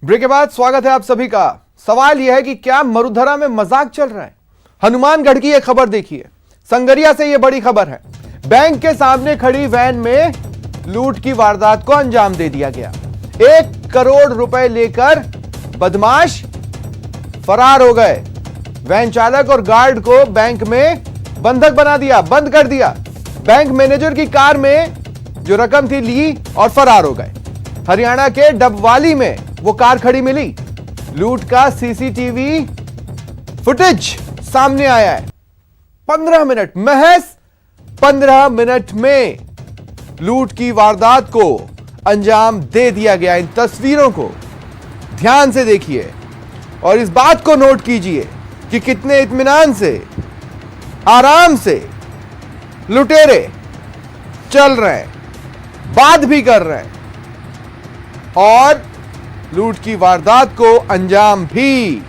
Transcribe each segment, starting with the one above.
Break के बाद स्वागत है आप सभी का। सवाल यह है कि क्या मरुधरा में मजाक चल रहा है? हनुमानगढ़ की यह खबर देखिए, संगरिया से यह बड़ी खबर है। बैंक के सामने खड़ी वैन में लूट की वारदात को अंजाम दे दिया गया। 1 करोड़ रुपए लेकर बदमाश फरार हो गए। वैन चालक और गार्ड को बैंक में बंधक बना दिया, बंद कर दिया। बैंक मैनेजर की कार में जो रकम थी ली और फरार हो गए। हरियाणा के डबवाली में वो कार खड़ी मिली। लूट का सीसीटीवी फुटेज सामने आया है। 15 मिनट, महज 15 मिनट में लूट की वारदात को अंजाम दे दिया गया। इन तस्वीरों को ध्यान से देखिए और इस बात को नोट कीजिए कि कितने इत्मीनान से, आराम से लुटेरे चल रहे हैं, बात भी कर रहे हैं और लूट की वारदात को अंजाम भी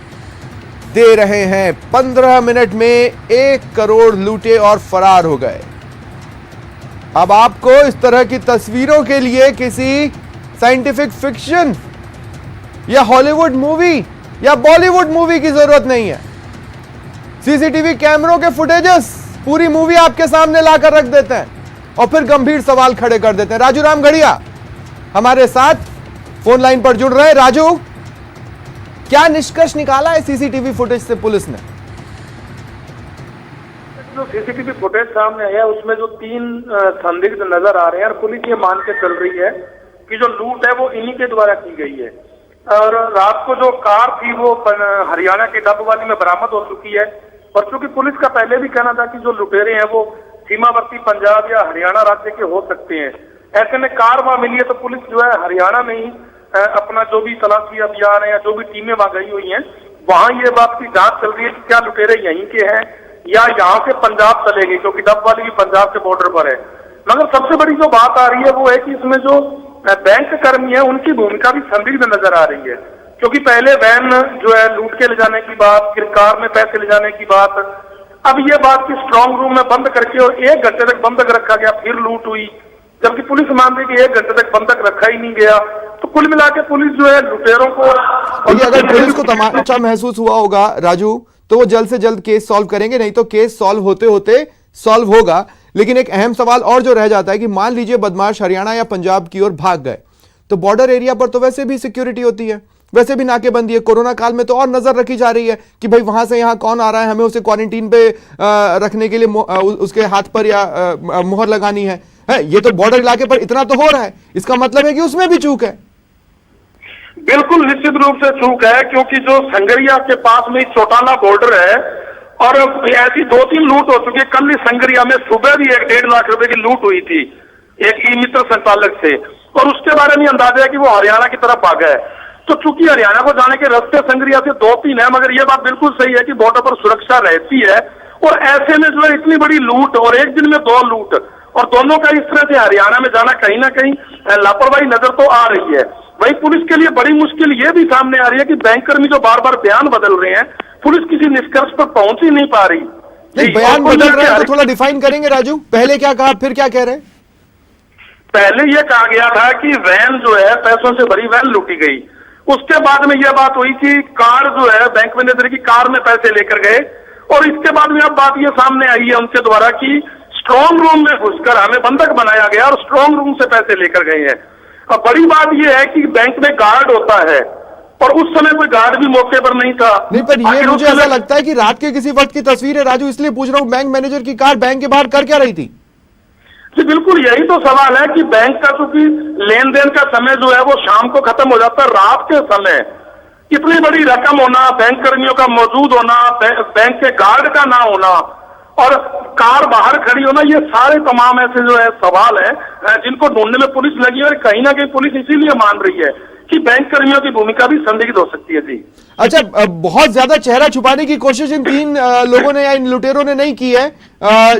दे रहे हैं। 15 मिनट में 1 करोड़ लूटे और फरार हो गए। अब आपको इस तरह की तस्वीरों के लिए किसी साइंटिफिक फिक्शन या हॉलीवुड मूवी या बॉलीवुड मूवी की जरूरत नहीं है। सीसीटीवी कैमरों के फुटेजेस पूरी मूवी आपके सामने लाकर रख देते हैं और फिर गंभीर सवाल खड़े कर देते हैं। राजू राम गढ़िया हमारे साथ फोन लाइन पर जुड़ रहे हैं। राजू, क्या निष्कर्ष निकाला है सीसीटीवी फुटेज से पुलिस ने? जो सीसीटीवी फुटेज सामने आया उसमें जो 3 संदिग्ध नजर आ रहे हैं और पुलिस ये मान के चल रही है कि जो लूट है वो इन्हीं के द्वारा की गई है। और रात को जो कार थी वो हरियाणा के डबवाली में बरामद हो चुकी है। और चूंकि पुलिस का पहले भी कहना था कि जो लुटेरे हैं वो सीमावर्ती पंजाब या हरियाणा राज्य के हो सकते हैं, ऐसे में कार वहां मिली है तो पुलिस जो है हरियाणा में ही अपना जो भी तलाशी अभियान है या जो भी टीमें वहां गई हुई हैं, वहां ये बात की जांच चल रही है कि क्या लुटेरे यहीं के हैं या यहाँ से पंजाब चले गए, क्योंकि डबवाली भी पंजाब के बॉर्डर पर है। मगर सबसे बड़ी जो बात आ रही है वो है कि इसमें जो बैंक कर्मी है उनकी भूमिका भी संदिग्ध नजर आ रही है। क्योंकि पहले वैन जो है लूट के ले जाने की बात, फिर कार में पैसे ले जाने की बात, अब ये बात की स्ट्रांग रूम में बंद करके और 1 घंटे तक बंधक रखा गया, फिर लूट हुई, जबकि पुलिस मान रही कि 1 घंटे तक बंधक रखा ही नहीं गया। तो कुल मिला के पुलिस जो है लुटेरों को, अगर पुलिस को तमाचा महसूस हुआ होगा राजू, तो वो जल्द से जल्द केस सॉल्व करेंगे, नहीं तो केस सॉल्व होते होते सॉल्व होगा। लेकिन एक अहम सवाल और जो रह जाता है कि मान लीजिए बदमाश हरियाणा या पंजाब की ओर भाग गए, तो बॉर्डर एरिया पर तो वैसे भी सिक्योरिटी होती है, वैसे भी नाकेबंदी है। कोरोना काल में तो और नजर रखी जा रही है कि भाई वहां से यहां कौन आ रहा है, हमें उसे क्वारंटीन पे रखने के लिए उसके हाथ पर या मुहर लगानी है। ये तो बॉर्डर इलाके पर इतना तो हो रहा है, इसका मतलब है कि उसमें भी चूक है। बिल्कुल निश्चित रूप से चूक है, क्योंकि जो संगरिया के पास में चौटाला बॉर्डर है और ऐसी 2-3 लूट हो चुकी है। कल ही संगरिया में सुबह भी 1.5 लाख रुपए की लूट हुई थी एक ई मित्र संचालक से, और उसके बारे में अंदाजा है कि वो हरियाणा की तरफ भागा है। तो चूंकि हरियाणा को जाने के रास्ते संगरिया से 2-3 है, मगर ये बात बिल्कुल सही है कि बॉर्डर पर सुरक्षा रहती है। और ऐसे में जो है इतनी बड़ी लूट और एक दिन में 2 लूट, और दोनों का इस तरह से हरियाणा में जाना कहीं ना कहीं लापरवाही नजर तो आ रही है। वही पुलिस के लिए बड़ी मुश्किल ये भी सामने आ रही है कि बैंक कर्मी जो बार बार बयान बदल रहे हैं, पुलिस किसी निष्कर्ष पर पहुंच ही नहीं पा रही। नहीं, बयान बदल रहे हैं तो थोड़ा डिफाइन करेंगे राजू, पहले क्या कहा फिर क्या कह रहे हैं? पहले यह कहा गया था कि वैन जो है पैसों से भरी वैन लूटी गई। उसके बाद में यह बात हुई कि कार जो है बैंक मैनेजर की कार में पैसे लेकर गए, और इसके बाद में अब बात यह सामने आई है उनके द्वारा कि स्ट्रांग रूम में घुसकर हमें बंधक बनाया गया और स्ट्रांग रूम से पैसे लेकर गए हैं। अब बड़ी बात यह है कि बैंक में गार्ड होता है और उस समय कोई गार्ड भी मौके पर नहीं था। नहीं, पर ये मुझे ऐसा लगता है कि रात के किसी वक्त की तस्वीर है राजू, इसलिए पूछ रहा हूं, बैंक मैनेजर की कार बैंक के बाहर कर क्या रही थी? जी बिल्कुल, यही तो सवाल है कि बैंक का चूंकि लेन देन का समय जो है वो शाम को खत्म हो जाता है, रात के समय इतनी बड़ी रकम होना, बैंक कर्मियों का मौजूद होना, बैंक के गार्ड का ना होना और कार बाहर खड़ी होना, ये सारे तमाम ऐसे जो है सवाल है जिनको ढूंढने में पुलिस लगी है। और कहीं ना कहीं पुलिस इसीलिए मान रही है कि बैंक कर्मियों की भूमिका भी संदिग्ध हो सकती है। जी अच्छा, बहुत ज्यादा चेहरा छुपाने की कोशिश इन 3 लोगों ने या इन लुटेरों ने नहीं की है।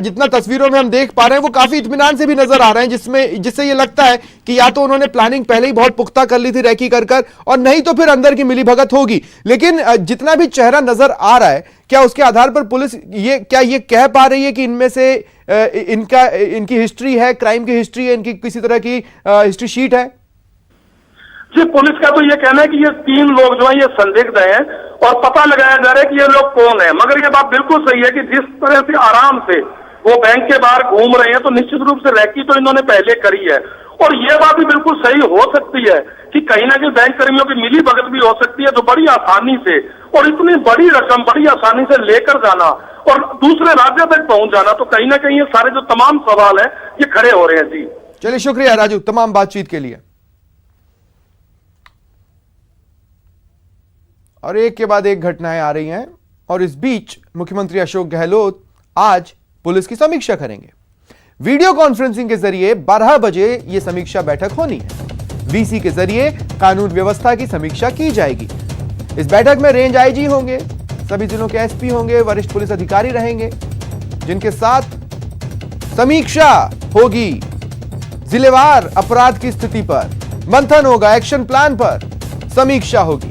जितना तस्वीरों में हम देख पा रहे हैं वो काफी इत्मीनान से भी नजर आ रहे हैं, जिससे ये लगता है कि या तो उन्होंने प्लानिंग पहले ही बहुत पुख्ता कर ली थी रैकी कर और नहीं तो फिर अंदर की मिलीभगत होगी। लेकिन जितना भी चेहरा नजर आ रहा है, क्या उसके आधार पर पुलिस ये कह पा रही है कि इनमें से इनकी हिस्ट्री है, क्राइम की हिस्ट्री है, इनकी किसी तरह की हिस्ट्री शीट है? जी, पुलिस का तो ये कहना है कि ये 3 लोग जो है ये संदिग्ध हैं और पता लगाया जा रहा है कि ये लोग कौन है। मगर ये बात बिल्कुल सही है कि जिस तरह से आराम से वो बैंक के बाहर घूम रहे हैं, तो निश्चित रूप से रैकी तो इन्होंने पहले करी है। और ये बात भी बिल्कुल सही हो सकती है कि कहीं ना कहीं बैंक कर्मियों की मिली भगत भी हो सकती है, जो बड़ी आसानी से और इतनी बड़ी रकम बड़ी आसानी से लेकर जाना और दूसरे राज्य तक पहुंच जाना, तो कहीं ना कहीं ये सारे जो तमाम सवाल है ये खड़े हो रहे हैं। जी चलिए, शुक्रिया राजू तमाम बातचीत के लिए। और एक के बाद एक घटनाएं आ रही हैं और इस बीच मुख्यमंत्री अशोक गहलोत आज पुलिस की समीक्षा करेंगे। वीडियो कॉन्फ्रेंसिंग के जरिए 12 बजे यह समीक्षा बैठक होनी है। वीसी के जरिए कानून व्यवस्था की समीक्षा की जाएगी। इस बैठक में रेंज आईजी होंगे, सभी जिलों के एसपी होंगे, वरिष्ठ पुलिस अधिकारी रहेंगे, जिनके साथ समीक्षा होगी जिलेवार अपराध की स्थिति पर, मंथन होगा, एक्शन प्लान पर समीक्षा होगी।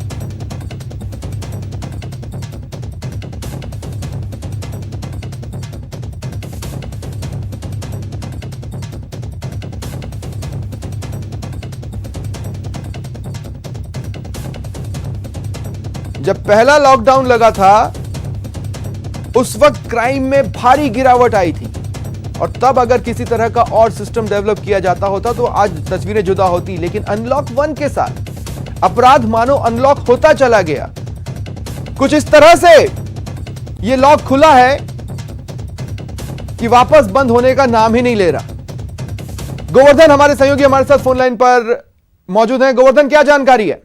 जब पहला लॉकडाउन लगा था उस वक्त क्राइम में भारी गिरावट आई थी और तब अगर किसी तरह का और सिस्टम डेवलप किया जाता होता तो आज तस्वीरें जुदा होती। लेकिन अनलॉक 1 के साथ अपराध मानो अनलॉक होता चला गया। कुछ इस तरह से यह लॉक खुला है कि वापस बंद होने का नाम ही नहीं ले रहा। गोवर्धन हमारे सहयोगी हमारे साथ फोन लाइन पर मौजूद हैं। गोवर्धन, क्या जानकारी है?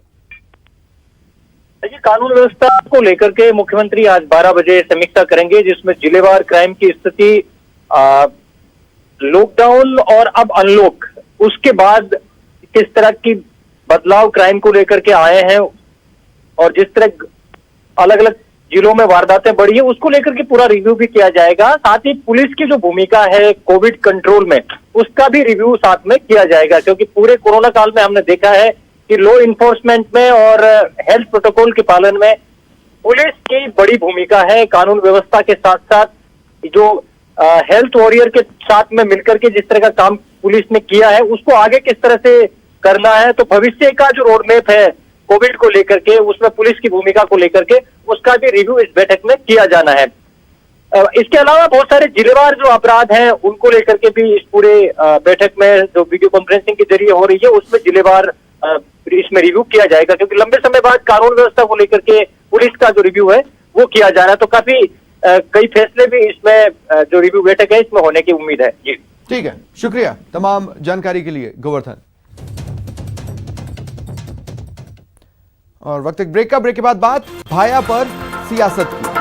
देखिए, कानून व्यवस्था को लेकर के मुख्यमंत्री आज 12 बजे समीक्षा करेंगे, जिसमें जिलेवार क्राइम की स्थिति, लॉकडाउन और अब अनलॉक, उसके बाद किस तरह की बदलाव क्राइम को लेकर के आए हैं और जिस तरह अलग अलग जिलों में वारदातें बढ़ी है, उसको लेकर के पूरा रिव्यू भी किया जाएगा। साथ ही पुलिस की जो भूमिका है कोविड कंट्रोल में, उसका भी रिव्यू साथ में किया जाएगा, क्योंकि पूरे कोरोना काल में हमने देखा है कि लॉ इन्फोर्समेंट में और हेल्थ प्रोटोकॉल के पालन में पुलिस की बड़ी भूमिका है। कानून व्यवस्था के साथ साथ जो हेल्थ वॉरियर के साथ में मिलकर के जिस तरह का काम पुलिस ने किया है, उसको आगे किस तरह से करना है, तो भविष्य का जो रोड मैप है कोविड को लेकर के, उसमें पुलिस की भूमिका को लेकर के उसका भी रिव्यू इस बैठक में किया जाना है। इसके अलावा बहुत सारे जिलेवार जो अपराध हैं उनको लेकर के भी इस पूरे बैठक में जो वीडियो कॉन्फ्रेंसिंग के जरिए हो रही है, उसमें जिलेवार इसमें रिव्यू किया जाएगा, क्योंकि लंबे समय बाद कानून व्यवस्था को लेकर के पुलिस का जो रिव्यू है वो किया जा रहा है। तो काफी कई फैसले भी इसमें जो रिव्यू बैठक है इसमें होने की उम्मीद है। जी ठीक है, शुक्रिया तमाम जानकारी के लिए गोवर्धन। और वक्त एक ब्रेक का, ब्रेक के बाद बात भाया पर सियासत की।